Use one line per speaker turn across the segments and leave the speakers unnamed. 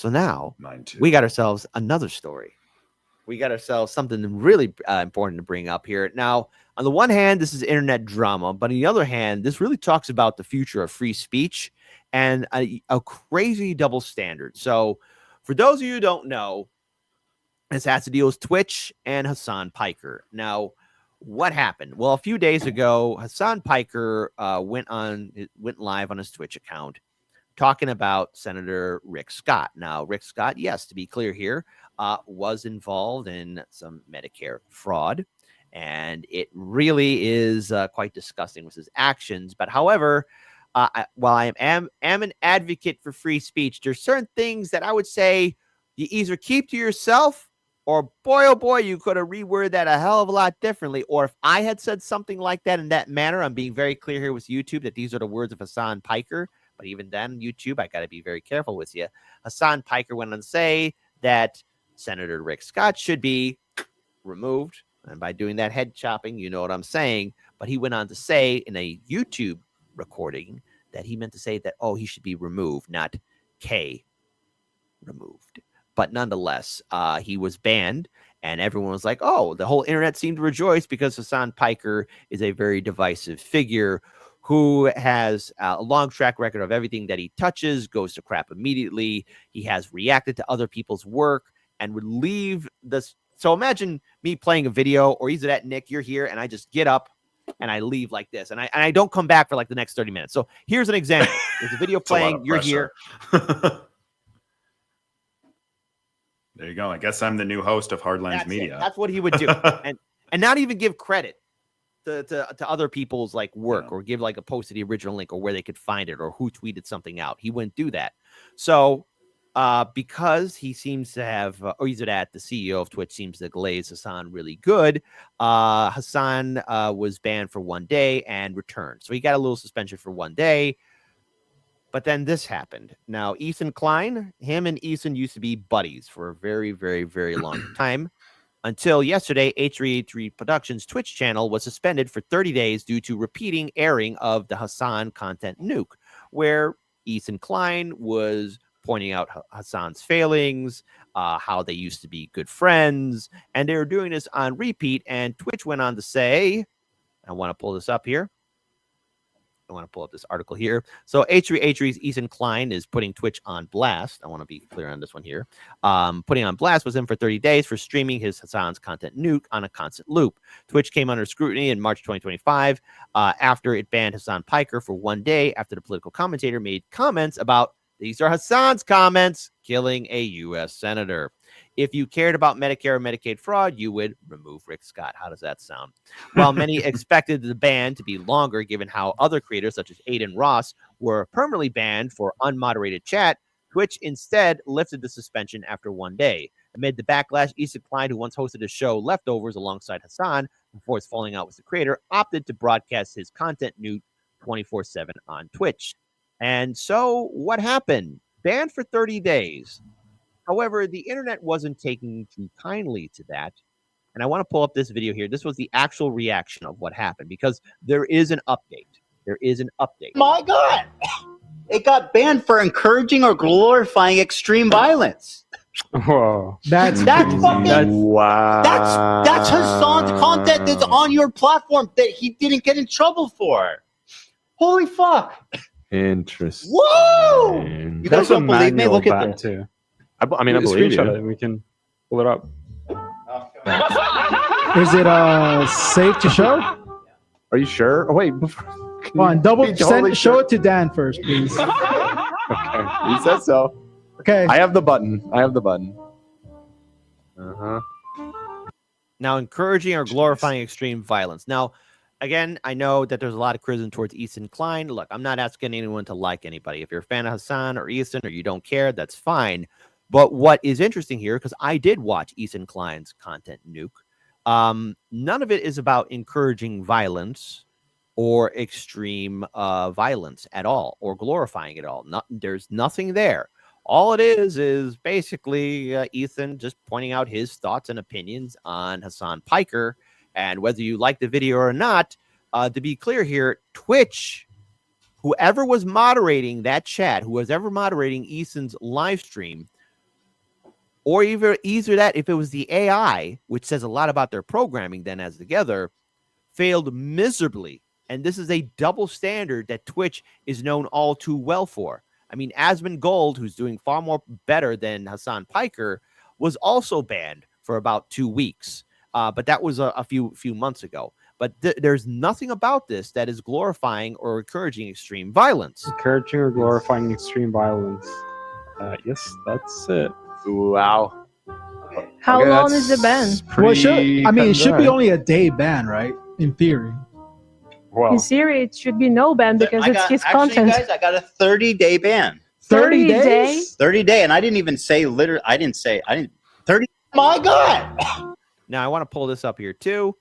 So now
Mine too.
we got ourselves another story. We got ourselves something really important to bring up here. Now, on the one hand, this is internet drama, but on the other hand, this really talks about the future of free speech and a crazy double standard. So, for those of you who don't know, this has to deal with Twitch and Hasan Piker. Now, what happened? Well, a few days ago, Hasan Piker went live on his Twitch account talking about Senator Rick Scott. Now, Rick Scott, yes, to be clear here, was involved in some Medicare fraud, and it really is quite disgusting with his actions. But however, while I am an advocate for free speech, there's certain things that I would say you either keep to yourself, or boy, oh boy, you could have reworded that a hell of a lot differently. Or if I had said something like that in that manner, I'm being very clear here with YouTube that these are the words of Hasan Piker. But even then, YouTube, I got to be very careful with you. Hasan Piker went on to say that Senator Rick Scott should be removed. And by doing that head chopping, you know what I'm saying. But he went on to say in a YouTube recording that he meant to say that, oh, he should be removed, not K removed. But nonetheless, he was banned, and everyone was like, oh, the whole internet seemed to rejoice because Hasan Piker is a very divisive figure who has a long track record of everything that he touches goes to crap immediately. He has reacted to other people's work and would leave this. So imagine me playing a video, or either that, Nick, you're here, and I just get up and I leave like this, and I don't come back for like the next 30 minutes. So here's an example. There's a video playing, you're here.
There you go. I guess I'm the new host of Hardlines Media.
That's what he would do. and not even give credit to other people's like work, or give like a post to the original link, or where they could find it, or who tweeted something out. He wouldn't do that. So because he seems to have, or either that, the CEO of Twitch seems to glaze Hasan really good, Hasan was banned for 1 day and returned. So he got a little suspension for 1 day. But then this happened. Now, Ethan Klein, him and Ethan used to be buddies for a very, very, very long time, until yesterday. H3H3 Productions Twitch channel was suspended for 30 days due to repeating airing of the Hasan content nuke, where Ethan Klein was pointing out Hasan's failings, how they used to be good friends, and they were doing this on repeat. And Twitch went on to say, I want to pull this up here. I want to pull up this article here. So H3H3's Ethan Klein is putting Twitch on blast. I want to be clear on this one here. Putting on blast was him for 30 days for streaming his Hasan's content nuke on a constant loop. Twitch came under scrutiny in March 2025 after it banned Hasan Piker for 1 day after the political commentator made comments about, these are Hasan's comments, killing a U.S. senator. If you cared about Medicare or Medicaid fraud, you would remove Rick Scott. How does that sound? While many expected the ban to be longer, given how other creators such as Aiden Ross were permanently banned for unmoderated chat, Twitch instead lifted the suspension after 1 day. Amid the backlash, Ethan Klein, who once hosted a show Leftovers alongside Hasan before his falling out with the creator, opted to broadcast his content nuke 24/7 on Twitch. And so what happened? Banned for 30 days. However, the internet wasn't taking too kindly to that. And I want to pull up this video here. This was the actual reaction of what happened, because there is an update. There is an update.
My God, it got banned for encouraging or glorifying extreme violence.
Whoa.
That's fucking wow. That's Hasan's content that's on your platform that he didn't get in trouble for. Holy fuck.
Interesting.
Whoa! You guys don't believe me? Look at that
too. I mean, I believe you. It. We can pull it up.
Is it safe to show?
Are you sure? Oh wait,
come on, show it to Dan first, please.
Okay, he says so.
Okay,
I have the button.
Now, encouraging or glorifying extreme violence. Now, again, I know that there's a lot of criticism towards Ethan Klein. Look, I'm not asking anyone to like anybody. If you're a fan of Hasan or Ethan, or you don't care, that's fine. But what is interesting here, because I did watch Ethan Klein's content nuke, none of it is about encouraging violence or extreme violence at all, or glorifying it all. There's nothing there. All it is basically Ethan just pointing out his thoughts and opinions on Hasan Piker. And whether you like the video or not, to be clear here, Twitch, whoever was moderating that chat, who was ever moderating Ethan's live stream, or either that, if it was the AI, which says a lot about their programming then as together, failed miserably. And this is a double standard that Twitch is known all too well for. I mean, Asmongold, who's doing far more better than Hasan Piker, was also banned for about 2 weeks. But that was a few months ago. But there's nothing about this that is glorifying or encouraging extreme violence.
Encouraging or glorifying extreme violence. Yes, that's it.
Wow.
How
Okay,
long is the ban?
Well, it should be
dry.
only a day ban, right? In theory.
Well,
In theory, it should be no ban because it's his content.
Guys, I got a 30-day ban.
30
30
days?
30 day, and I didn't even say 30. My God.
Now, I want to pull this up here, too.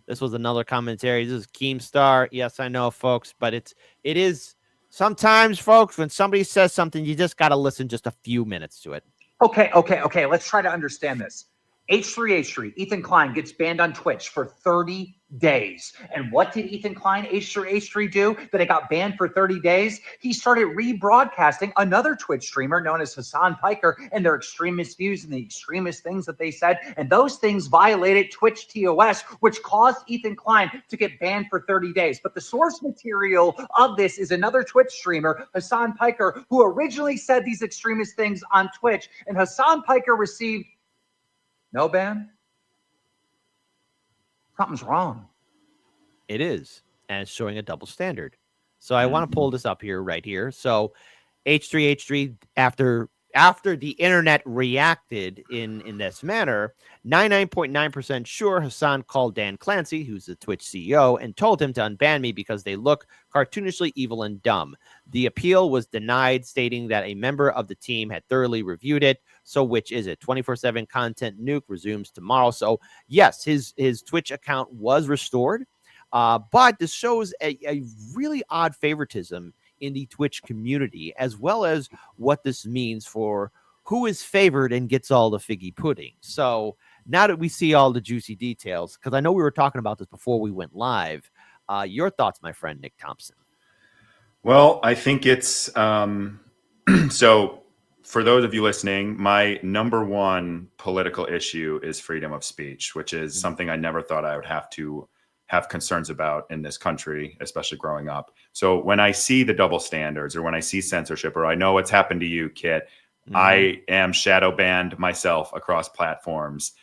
This was another commentary. This is Keemstar. Yes, I know, folks, but it is sometimes, folks, when somebody says something, you just got to listen just a few minutes to it.
Okay. Let's try to understand this. H3H3, Ethan Klein gets banned on Twitch for 30 days. And what did Ethan Klein, H3H3, do that it got banned for 30 days? He started rebroadcasting another Twitch streamer known as Hasan Piker and their extremist views and the extremist things that they said. And those things violated Twitch TOS, which caused Ethan Klein to get banned for 30 days. But the source material of this is another Twitch streamer, Hasan Piker, who originally said these extremist things on Twitch. And Hasan Piker received no ban? Something's wrong.
It is, and it's showing a double standard. So I want to pull this up here, right here. So H3H3, after the internet reacted in this manner, 99.9% sure Hasan called Dan Clancy, who's the Twitch CEO, and told him to unban me because they look cartoonishly evil and dumb. The appeal was denied, stating that a member of the team had thoroughly reviewed it. So which is it? 24/7 content nuke resumes tomorrow. So yes, his Twitch account was restored, but this shows a really odd favoritism in the Twitch community, as well as what this means for who is favored and gets all the figgy pudding. So now that we see all the juicy details, because I know we were talking about this before we went live, your thoughts, my friend Nick Thompson?
Well, I think it's so. For those of you listening, my number one political issue is freedom of speech, which is something I never thought I would have to have concerns about in this country, especially growing up. So when I see the double standards or when I see censorship, or I know what's happened to you, Kit, I am shadow banned myself across platforms.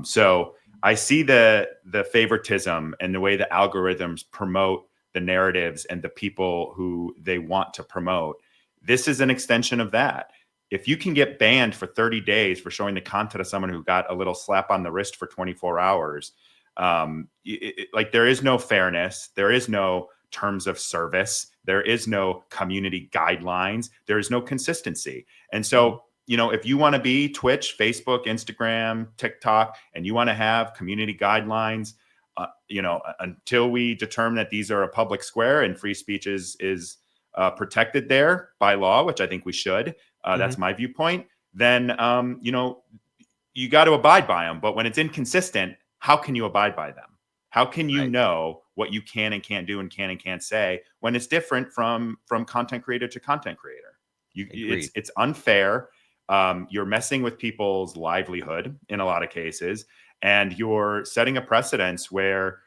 So I see the favoritism and the way the algorithms promote the narratives and the people who they want to promote. This is an extension of that. If you can get banned for 30 days for showing the content of someone who got a little slap on the wrist for 24 hours, like there is no fairness, there is no terms of service, there is no community guidelines, there is no consistency. And so, if you want to be Twitch, Facebook, Instagram, TikTok, and you want to have community guidelines, until we determine that these are a public square and free speech is protected there by law, which I think we should. That's my viewpoint. Then, you got to abide by them. But when it's inconsistent, how can you abide by them? How can you know what you can and can't do and can and can't say when it's different from content creator to content creator? It's unfair. You're messing with people's livelihood in a lot of cases, and you're setting a precedence where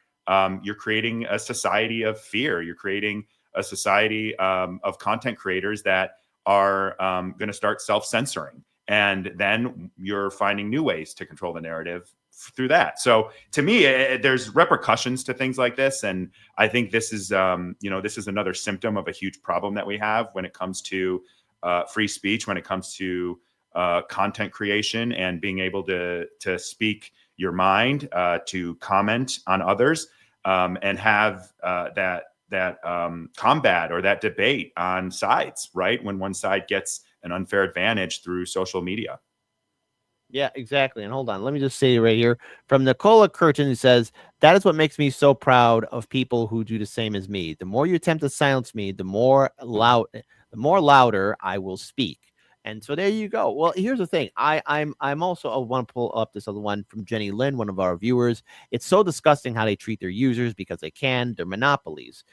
you're creating a society of fear. You're creating a society of content creators that are going to start self-censoring. And then you're finding new ways to control the narrative through that. So to me, there's repercussions to things like this. And I think this is, this is another symptom of a huge problem that we have when it comes to free speech, when it comes to content creation and being able to speak your mind, to comment on others, and have that combat or that debate on sides, right? When one side gets an unfair advantage through social media.
Yeah, exactly. And hold on, let me just say right here from Nicola Curtin, who says, that is what makes me so proud of people who do the same as me. The more you attempt to silence me, the more louder I will speak. And so there you go. Well, here's the thing. I'm also I want to pull up this other one from Jenny Lynn, one of our viewers. It's so disgusting how they treat their users because they can. They're monopolies.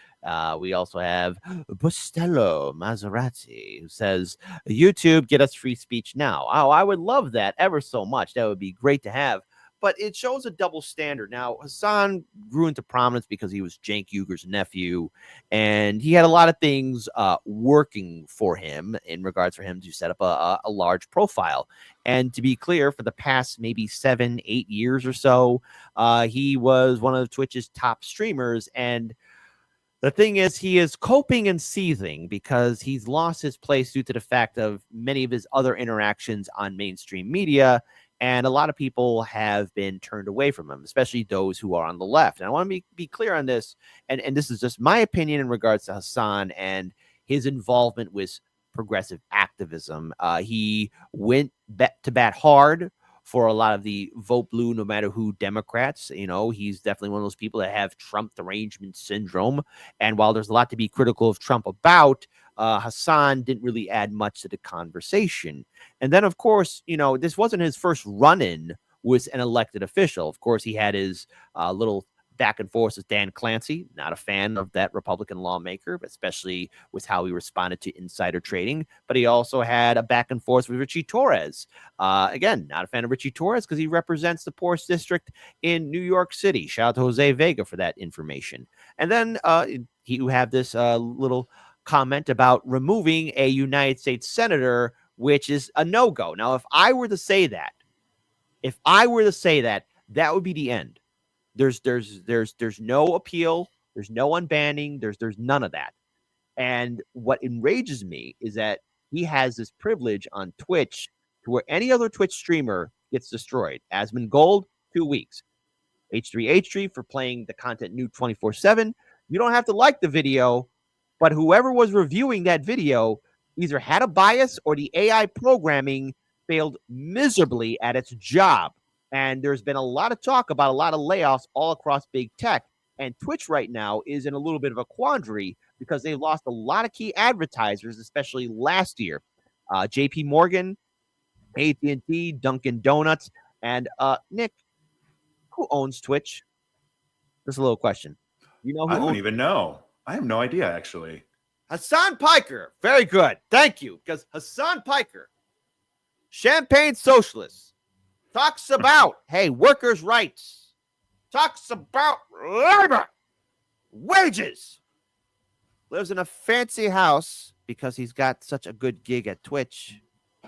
We also have Bustello Maserati who says, YouTube, get us free speech now. Oh, I would love that ever so much. That would be great to have. But it shows a double standard. Now, Hasan grew into prominence because he was Cenk Uyghur's nephew, and he had a lot of things working for him in regards for him to set up a large profile. And to be clear, for the past maybe 7-8 years or so, he was one of Twitch's top streamers. And the thing is, he is coping and seething because he's lost his place due to the fact of many of his other interactions on mainstream media. And a lot of people have been turned away from him, especially those who are on the left. And I want to be clear on this. And this is just my opinion in regards to Hasan and his involvement with progressive activism. He went to bat hard for a lot of the vote blue, no matter who Democrats. You know, he's definitely one of those people that have Trump derangement syndrome. And while there's a lot to be critical of Trump about, Hasan didn't really add much to the conversation. And then, of course, you know, this wasn't his first run-in with an elected official. Of course, he had his little back and forth with Dan Clancy. Not a fan of that Republican lawmaker, especially with how he responded to insider trading. But he also had a back and forth with Richie Torres. Again, not a fan of Richie Torres because he represents the poorest district in New York City. Shout out to Jose Vega for that information. And then you have this little comment about removing a United States senator, which is a no-go. Now, if I were to say that, that would be the end. There's no appeal, there's no unbanning, there's none of that. And what enrages me is that he has this privilege on Twitch to where any other Twitch streamer gets destroyed. Asmongold, 2 weeks. H3H3 for playing the content new 24/7. You don't have to like the video, but whoever was reviewing that video either had a bias or the AI programming failed miserably at its job. And there's been a lot of talk about a lot of layoffs all across big tech. And Twitch right now is in a little bit of a quandary because they lost a lot of key advertisers, especially last year. JP Morgan, AT&T, Dunkin' Donuts, and Nick, who owns Twitch? Just a little question. You know who
I don't even know. I have no idea, actually.
Hasan Piker. Very good. Thank you. Because Hasan Piker, Champagne Socialist, talks about, hey, workers' rights, talks about labor, wages, lives in a fancy house because he's got such a good gig at Twitch.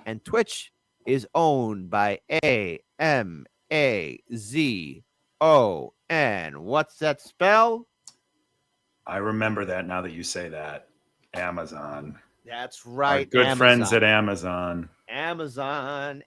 And Twitch is owned by Amazon. What's that spell?
I remember that now that you say that. Amazon.
That's right.
Our good
Amazon.
friends at Amazon.
Amazon.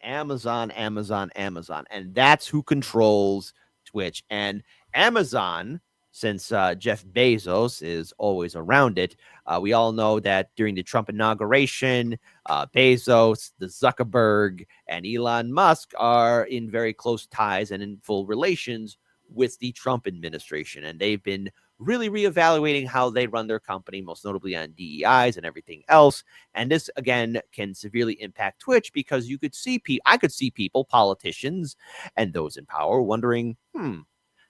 And that's who controls Twitch. And Amazon, since Jeff Bezos is always around it, we all know that during the Trump inauguration, Bezos, the Zuckerberg, and Elon Musk are in very close ties and in full relations with the Trump administration. And they've been really reevaluating how they run their company, most notably on DEIs and everything else. And this, again, can severely impact Twitch because you could see I could see people, politicians, and those in power wondering,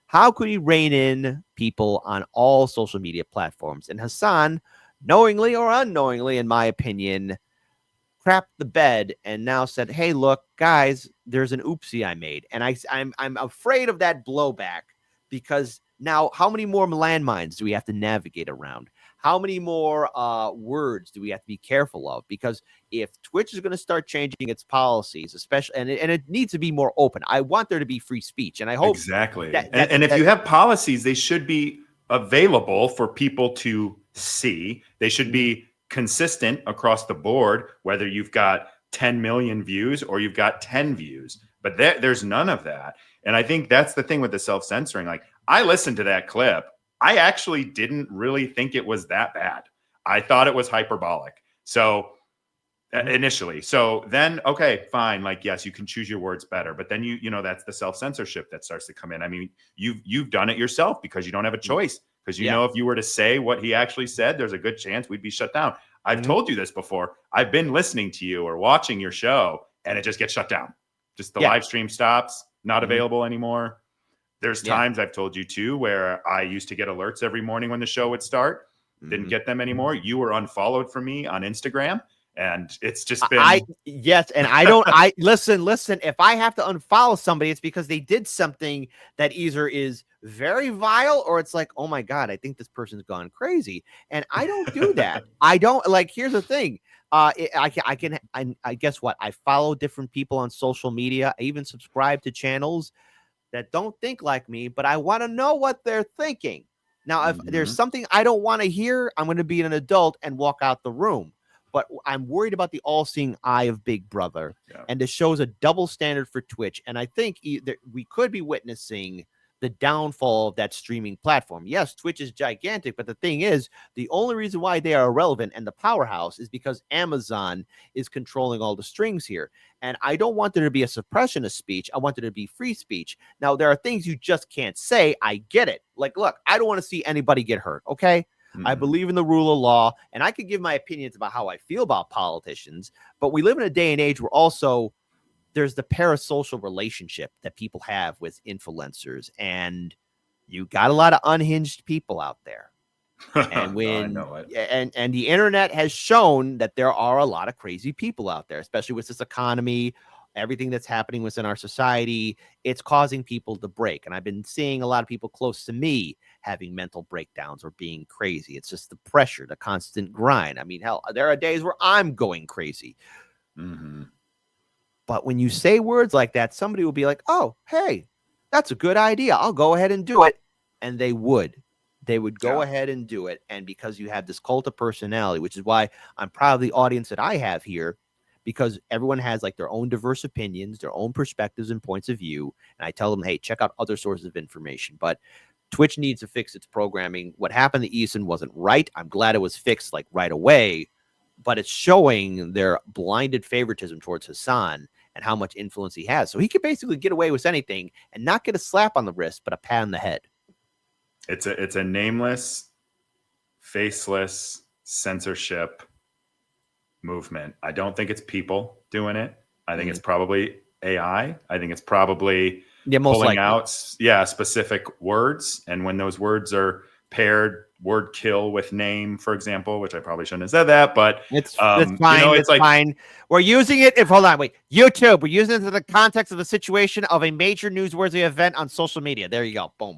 how could he rein in people on all social media platforms? And Hasan, knowingly or unknowingly, in my opinion, crapped the bed and now said, hey, look, guys, there's an oopsie I made. And I'm afraid of that blowback because now how many more landmines do we have to navigate around? How many more words do we have to be careful of? Because if Twitch is going to start changing its policies, especially, and it needs to be more open. I want there to be free speech. And I hope
exactly. And if you have policies, they should be available for people to see. They should be consistent across the board, whether you've got 10 million views or you've got 10 views. But there's none of that. And I think that's the thing with the self-censoring. Like, I listened to that clip. I actually didn't really think it was that bad. I thought it was hyperbolic. So initially, so then, okay, fine. Like, yes, you can choose your words better, but then you know, that's the self-censorship that starts to come in. I mean, you've done it yourself because you don't have a choice. Because you know, if you were to say what he actually said, there's a good chance we'd be shut down. I've told you this before. I've been listening to you or watching your show, and it just gets shut down. Just the live stream stops, not available anymore. There's times I've told you too where I used to get alerts every morning when the show would start. Didn't get them anymore. You were unfollowed from me on Instagram, and it's just been
yes, and I don't listen, if I have to unfollow somebody, it's because they did something that either is very vile or it's like, oh my God, I think this person's gone crazy. And I don't do that. I don't here's the thing. I guess what? I follow different people on social media. I even subscribe to channels that don't think like me, but I want to know what they're thinking. Now, if there's something I don't want to hear, I'm going to be an adult and walk out the room. But I'm worried about the all-seeing eye of Big Brother. Yeah. And this shows a double standard for Twitch. And I think we could be witnessing the downfall of that streaming platform. Yes, Twitch is gigantic, but the thing is, the only reason why they are irrelevant and the powerhouse is because Amazon is controlling all the strings here. And I don't want there to be a suppression of speech. I want there to be free speech. Now, there are things you just can't say. I get it. Like, look, I don't want to see anybody get hurt, okay? I believe in the rule of law, and I could give my opinions about how I feel about politicians, but we live in a day and age where also there's the parasocial relationship that people have with influencers, and you got a lot of unhinged people out there. And when and the internet has shown that there are a lot of crazy people out there, especially with this economy, everything that's happening within our society, it's causing people to break. And I've been seeing a lot of people close to me having mental breakdowns or being crazy. It's just the pressure, the constant grind. I mean, hell, there are days where I'm going crazy. But when you say words like that, somebody will be like, oh, hey, that's a good idea. I'll go ahead and do it. And they would go ahead and do it. And because you have this cult of personality, which is why I'm proud of the audience that I have here, because everyone has like their own diverse opinions, their own perspectives and points of view. And I tell them, hey, check out other sources of information. But Twitch needs to fix its programming. What happened to Eason wasn't right. I'm glad it was fixed like right away. But it's showing their blinded favoritism towards Hasan and how much influence he has. So he could basically get away with anything and not get a slap on the wrist, but a pat on the head.
It's a nameless, faceless censorship movement. I don't think it's people doing it. I think it's probably AI. I think it's probably pulling out specific words. And when those words are paired, word kill with name, for example, which I probably shouldn't have said that, but
it's fine. You know, it's like, fine. We're using it. Hold on, wait. YouTube. We're using it in the context of the situation of a major newsworthy event on social media. There you go. Boom.